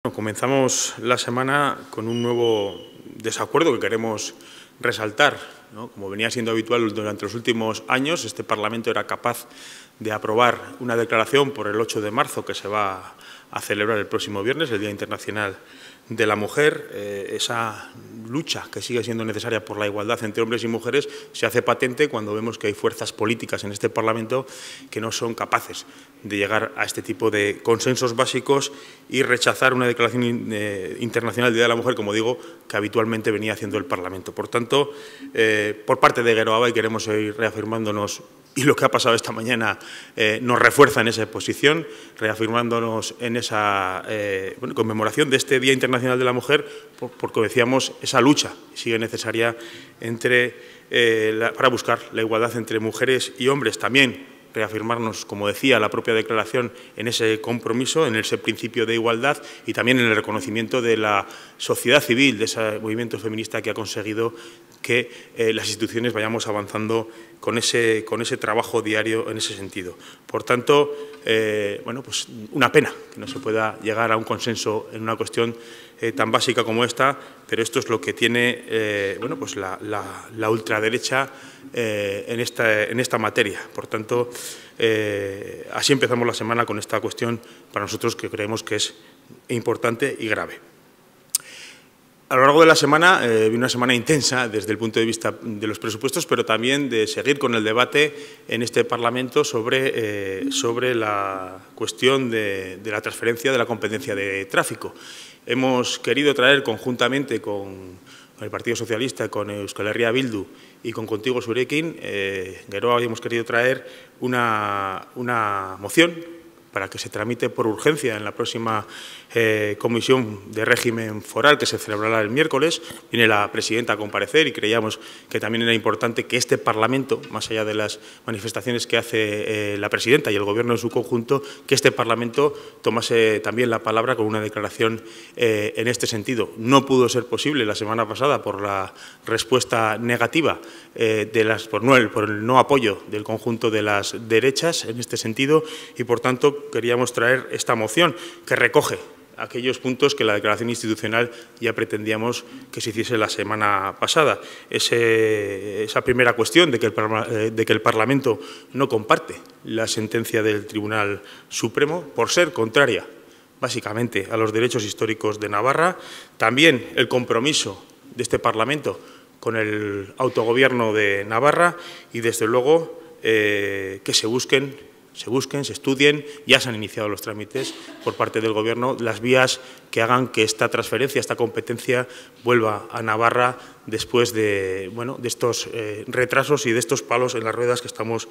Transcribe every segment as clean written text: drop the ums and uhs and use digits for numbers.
Comenzamos la semana con un nuevo desacuerdo que queremos resaltar, ¿no? Como venía siendo habitual durante los últimos años, este Parlamento era capaz de aprobar una declaración por el 8 de marzo que se va a celebrar el próximo viernes, el Día Internacional de la Mujer. Esa lucha que sigue siendo necesaria por la igualdad entre hombres y mujeres se hace patente cuando vemos que hay fuerzas políticas en este Parlamento que no son capaces de llegar a este tipo de consensos básicos y rechazar una declaración internacional del Día de la Mujer, como digo, que habitualmente venía haciendo el Parlamento. Por tanto, por parte de Geroa queremos seguir reafirmándonos, y lo que ha pasado esta mañana nos refuerza en esa posición, reafirmándonos en esa conmemoración de este Día Internacional de la Mujer, porque decíamos, esa lucha sigue necesaria para buscar la igualdad entre mujeres y hombres. También reafirmarnos, como decía la propia declaración, en ese compromiso, en ese principio de igualdad y también en el reconocimiento de la sociedad civil, de ese movimiento feminista que ha conseguido que las instituciones vayamos avanzando con ese trabajo diario en ese sentido. Por tanto, pues una pena que no se pueda llegar a un consenso en una cuestión tan básica como esta, pero esto es lo que tiene pues la ultraderecha en esta materia. Por tanto, así empezamos la semana con esta cuestión para nosotros que creemos que es importante y grave. A lo largo de la semana, una semana intensa desde el punto de vista de los presupuestos, pero también de seguir con el debate en este Parlamento sobre la cuestión de la transferencia de la competencia de tráfico. Hemos querido traer conjuntamente con el Partido Socialista, con Euskal Herria Bildu y con Contigo Zurekin, Geroa, hemos querido traer una moción para que se tramite por urgencia en la próxima comisión de régimen foral que se celebrará el miércoles. Viene la presidenta a comparecer y creíamos que también era importante que este Parlamento, más allá de las manifestaciones que hace la presidenta y el Gobierno en su conjunto, que este Parlamento tomase también la palabra con una declaración en este sentido. No pudo ser posible la semana pasada por la respuesta negativa, por el no apoyo del conjunto de las derechas en este sentido y, por tanto, queríamos traer esta moción que recoge aquellos puntos que la declaración institucional ya pretendíamos que se hiciese la semana pasada. Esa primera cuestión de que el Parlamento no comparte la sentencia del Tribunal Supremo por ser contraria, básicamente, a los derechos históricos de Navarra. También el compromiso de este Parlamento con el autogobierno de Navarra y, desde luego, que se estudien, ya se han iniciado los trámites por parte del Gobierno, las vías que hagan que esta transferencia, esta competencia vuelva a Navarra después de estos retrasos y de estos palos en las ruedas que estamos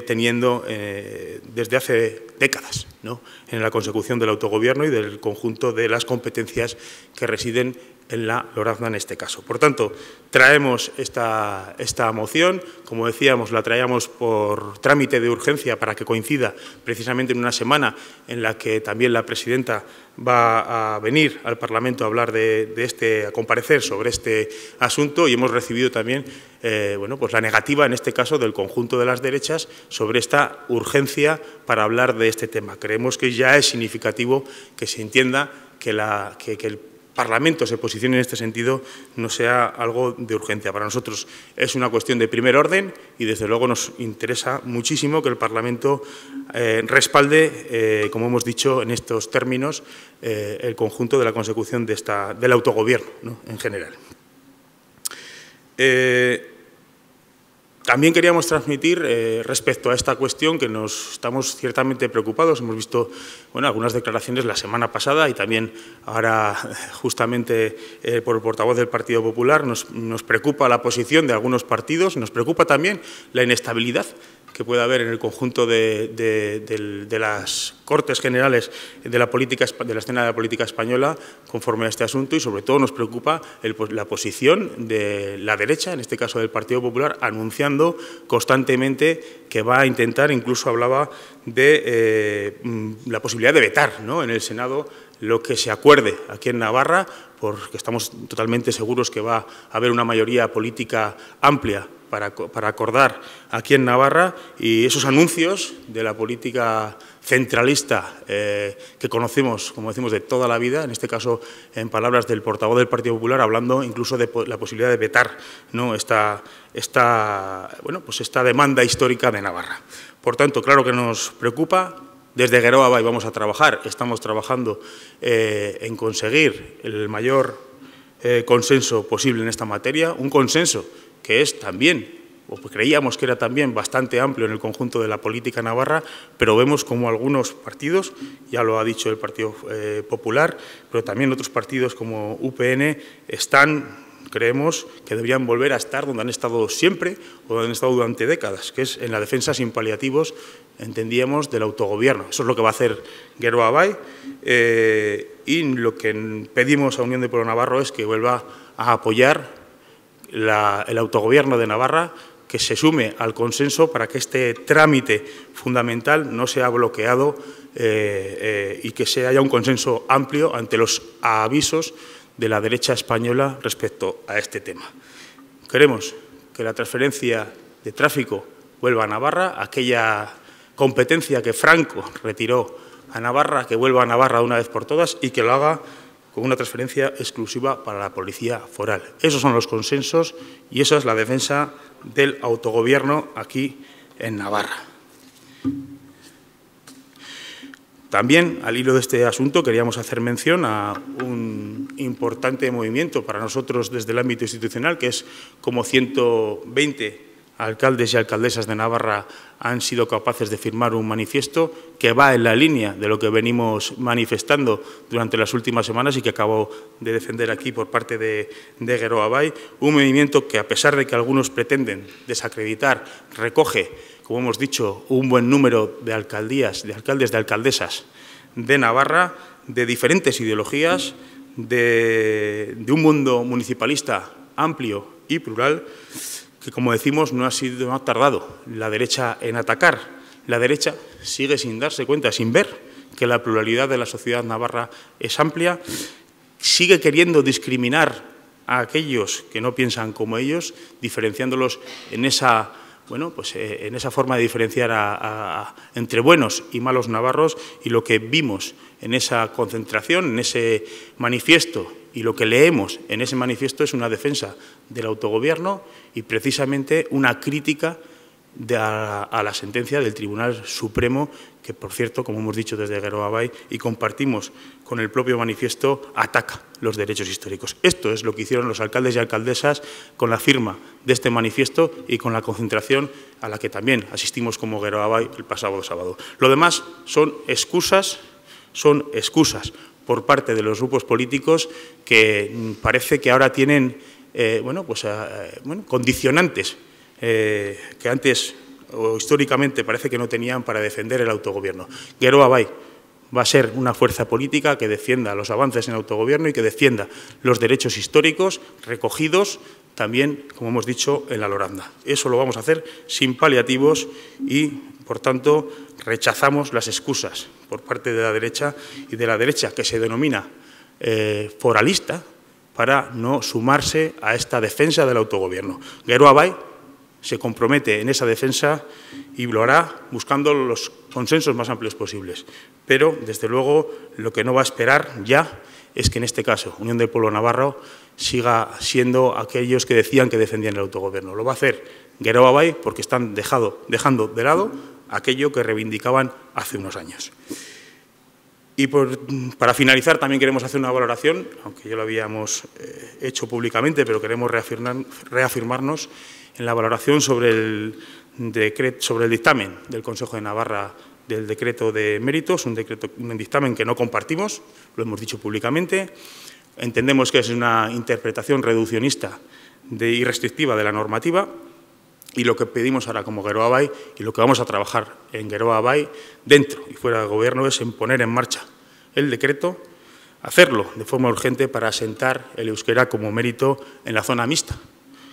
teniendo desde hace décadas, ¿no?, en la consecución del autogobierno y del conjunto de las competencias que residen en la Lorazna en este caso. Por tanto, traemos esta moción, como decíamos, la traíamos por trámite de urgencia para que coincida precisamente en una semana en la que también la presidenta va a venir al Parlamento a hablar a comparecer sobre este asunto, y hemos recibido también pues la negativa, en este caso, del conjunto de las derechas sobre esta urgencia para hablar de este tema. Creemos que ya es significativo que se entienda que el Parlamento se posicione en este sentido, no sea algo de urgencia. Para nosotros es una cuestión de primer orden y, desde luego, nos interesa muchísimo que el Parlamento respalde, como hemos dicho en estos términos, el conjunto de la consecución del autogobierno, ¿no?, en general. También queríamos transmitir respecto a esta cuestión que estamos ciertamente preocupados. Hemos visto algunas declaraciones la semana pasada y también ahora justamente por el portavoz del Partido Popular. Nos preocupa la posición de algunos partidos, nos preocupa también la inestabilidad que puede haber en el conjunto de las Cortes Generales de la escena de la política española conforme a este asunto, y sobre todo nos preocupa la posición de la derecha, en este caso del Partido Popular, anunciando constantemente que va a intentar, incluso hablaba de la posibilidad de vetar, ¿no?, en el Senado lo que se acuerde aquí en Navarra, porque estamos totalmente seguros que va a haber una mayoría política amplia para acordar aquí en Navarra, y esos anuncios de la política centralista que conocemos, como decimos, de toda la vida, en este caso, en palabras del portavoz del Partido Popular, hablando incluso de la posibilidad de vetar, ¿no?, esta demanda histórica de Navarra. Por tanto, claro que nos preocupa. Desde Geroa Bai vamos a trabajar, estamos trabajando en conseguir el mayor consenso posible en esta materia, un consenso que es también, o creíamos que era también bastante amplio en el conjunto de la política navarra, pero vemos como algunos partidos, ya lo ha dicho el Partido Popular, pero también otros partidos como UPN creemos que deberían volver a estar donde han estado siempre o donde han estado durante décadas, que es en la defensa sin paliativos, entendíamos, del autogobierno. Eso es lo que va a hacer Geroa Bai y lo que pedimos a Unión del Pueblo Navarro es que vuelva a apoyar el autogobierno de Navarra, que se sume al consenso para que este trámite fundamental no sea bloqueado y que haya un consenso amplio ante los avisos de la derecha española respecto a este tema. Queremos que la transferencia de tráfico vuelva a Navarra, aquella competencia que Franco retiró a Navarra, que vuelva a Navarra de una vez por todas y que lo haga con una transferencia exclusiva para la Policía Foral. Esos son los consensos y esa es la defensa del autogobierno aquí en Navarra. También, al hilo de este asunto, queríamos hacer mención a un importante movimiento para nosotros desde el ámbito institucional, que es como 120 alcaldes y alcaldesas de Navarra han sido capaces de firmar un manifiesto que va en la línea de lo que venimos manifestando durante las últimas semanas y que acabo de defender aquí por parte de Geroa Bai, un movimiento que, a pesar de que algunos pretenden desacreditar, recoge, como hemos dicho, un buen número de alcaldías, de alcaldes, de alcaldesas de Navarra, de diferentes ideologías, de un mundo municipalista amplio y plural, que, como decimos, no ha tardado la derecha en atacar. La derecha sigue sin darse cuenta, sin ver que la pluralidad de la sociedad navarra es amplia, sigue queriendo discriminar a aquellos que no piensan como ellos, diferenciándolos en esa forma de diferenciar entre buenos y malos navarros, y lo que vimos en esa concentración, en ese manifiesto, y lo que leemos en ese manifiesto es una defensa del autogobierno y precisamente una crítica a la sentencia del Tribunal Supremo, que, por cierto, como hemos dicho desde Geroa Bai y compartimos con el propio manifiesto, ataca los derechos históricos. Esto es lo que hicieron los alcaldes y alcaldesas con la firma de este manifiesto y con la concentración a la que también asistimos como Geroa Bai el pasado sábado. Lo demás son excusas por parte de los grupos políticos que parece que ahora tienen condicionantes que antes o históricamente parece que no tenían para defender el autogobierno. Geroa Bai va a ser una fuerza política que defienda los avances en autogobierno y que defienda los derechos históricos recogidos también, como hemos dicho, en la Loranda. Eso lo vamos a hacer sin paliativos y, por tanto, rechazamos las excusas por parte de la derecha y de la derecha que se denomina foralista para no sumarse a esta defensa del autogobierno. Geroa Bai se compromete en esa defensa y lo hará buscando los consensos más amplios posibles. Pero, desde luego, lo que no va a esperar ya es que, en este caso, Unión del Pueblo Navarro siga siendo aquellos que decían que defendían el autogobierno. Lo va a hacer Geroa Bai porque están dejando de lado aquello que reivindicaban hace unos años. Y para finalizar, también queremos hacer una valoración, aunque ya lo habíamos hecho públicamente, pero queremos reafirmarnos en la valoración sobre el dictamen del Consejo de Navarra del decreto de méritos, un dictamen que no compartimos, lo hemos dicho públicamente. Entendemos que es una interpretación reduccionista y restrictiva de la normativa, y lo que pedimos ahora como Geroa Bai y lo que vamos a trabajar en Geroa Bai dentro y fuera del Gobierno es en poner en marcha el decreto, hacerlo de forma urgente para asentar el euskera como mérito en la zona mixta.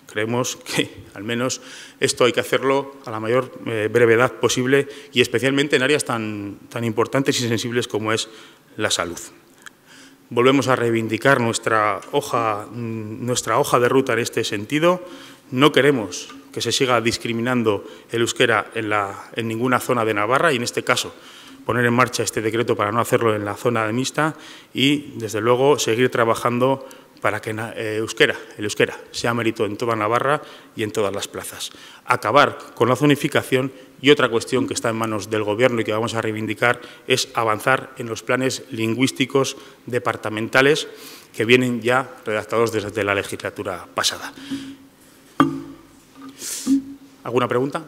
Creemos que, al menos, esto hay que hacerlo a la mayor brevedad posible y especialmente en áreas tan importantes y sensibles como es la salud. Volvemos a reivindicar nuestra hoja de ruta en este sentido. No queremos que se siga discriminando el euskera en ninguna zona de Navarra y, en este caso, poner en marcha este decreto para no hacerlo en la zona mixta y, desde luego, seguir trabajando para que el euskera sea mérito en toda Navarra y en todas las plazas. Acabar con la zonificación y otra cuestión que está en manos del Gobierno y que vamos a reivindicar es avanzar en los planes lingüísticos departamentales que vienen ya redactados desde la legislatura pasada. ¿Alguna pregunta?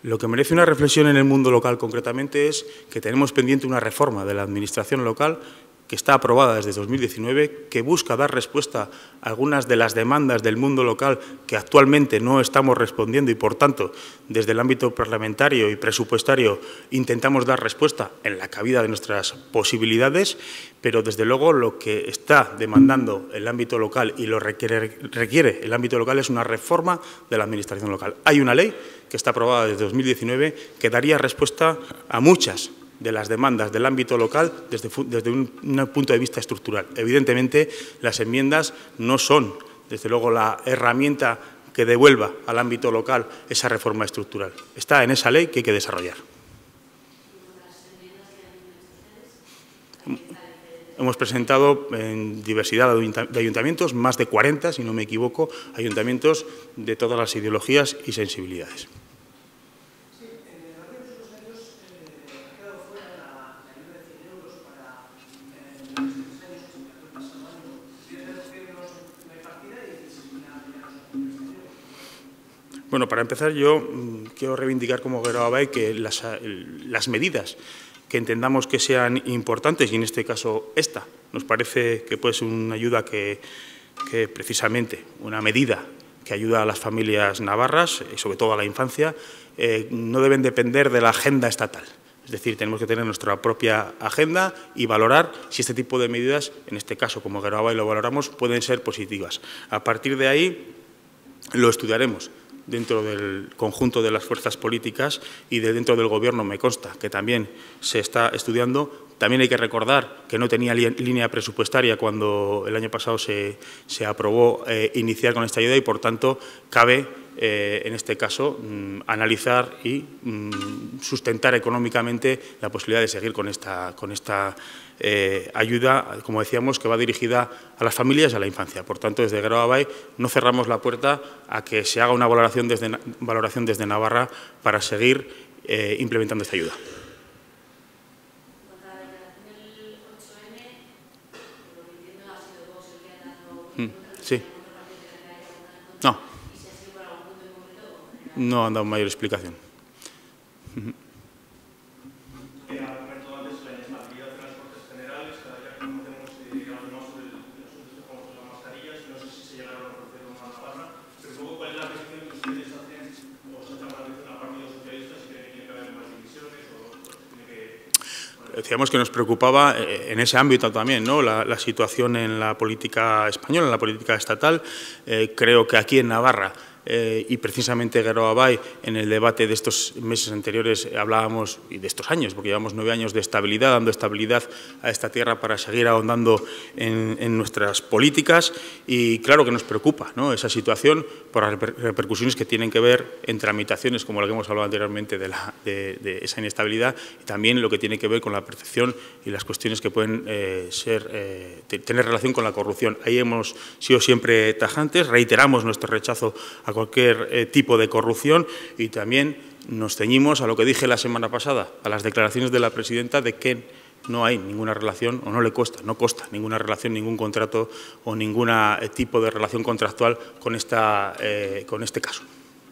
Lo que merece una reflexión en el mundo local concretamente es que tenemos pendiente una reforma de la administración local que está aprobada desde 2019, que busca dar respuesta a algunas de las demandas del mundo local que actualmente no estamos respondiendo y, por tanto, desde el ámbito parlamentario y presupuestario intentamos dar respuesta en la cabida de nuestras posibilidades, pero desde luego lo que está demandando el ámbito local y lo requiere el ámbito local es una reforma de la administración local. Hay una ley que está aprobada desde 2019 que daría respuesta a muchas de las demandas del ámbito local desde un punto de vista estructural. Evidentemente, las enmiendas no son, desde luego, la herramienta que devuelva al ámbito local esa reforma estructural. Está en esa ley que hay que desarrollar. Hemos presentado en diversidad de ayuntamientos, más de 40, si no me equivoco, ayuntamientos de todas las ideologías y sensibilidades. Bueno, para empezar, yo quiero reivindicar como Geroa que las medidas que entendamos que sean importantes, y en este caso esta, nos parece que puede ser una ayuda que precisamente, una medida que ayuda a las familias navarras, y sobre todo a la infancia, no deben depender de la agenda estatal. Es decir, tenemos que tener nuestra propia agenda y valorar si este tipo de medidas, en este caso como Geroa lo valoramos, pueden ser positivas. A partir de ahí lo estudiaremos dentro del conjunto de las fuerzas políticas y dentro del Gobierno, me consta que también se está estudiando. También hay que recordar que no tenía línea presupuestaria cuando el año pasado se aprobó iniciar con esta ayuda y, por tanto, cabe, en este caso, analizar y sustentar económicamente la posibilidad de seguir con esta ayuda, como decíamos, que va dirigida a las familias y a la infancia. Por tanto, desde Geroa no cerramos la puerta a que se haga una valoración desde Navarra para seguir implementando esta ayuda. Sí. No han dado mayor explicación. Decíamos que nos preocupaba en ese ámbito también, ¿no?, la situación en la política española, en la política estatal. Creo que aquí en Navarra y precisamente Geroa en el debate de estos meses anteriores hablábamos, y de estos años, porque llevamos 9 años de estabilidad, dando estabilidad a esta tierra para seguir ahondando en nuestras políticas, y claro que nos preocupa, ¿no?, esa situación por las repercusiones que tienen que ver en tramitaciones como la que hemos hablado anteriormente de esa inestabilidad, y también lo que tiene que ver con la percepción y las cuestiones que pueden tener relación con la corrupción. Ahí hemos sido siempre tajantes, reiteramos nuestro rechazo a cualquier tipo de corrupción y también nos ceñimos a lo que dije la semana pasada, a las declaraciones de la presidenta de que no hay ninguna relación, o no consta ninguna relación, ningún contrato o ningún tipo de relación contractual con este caso.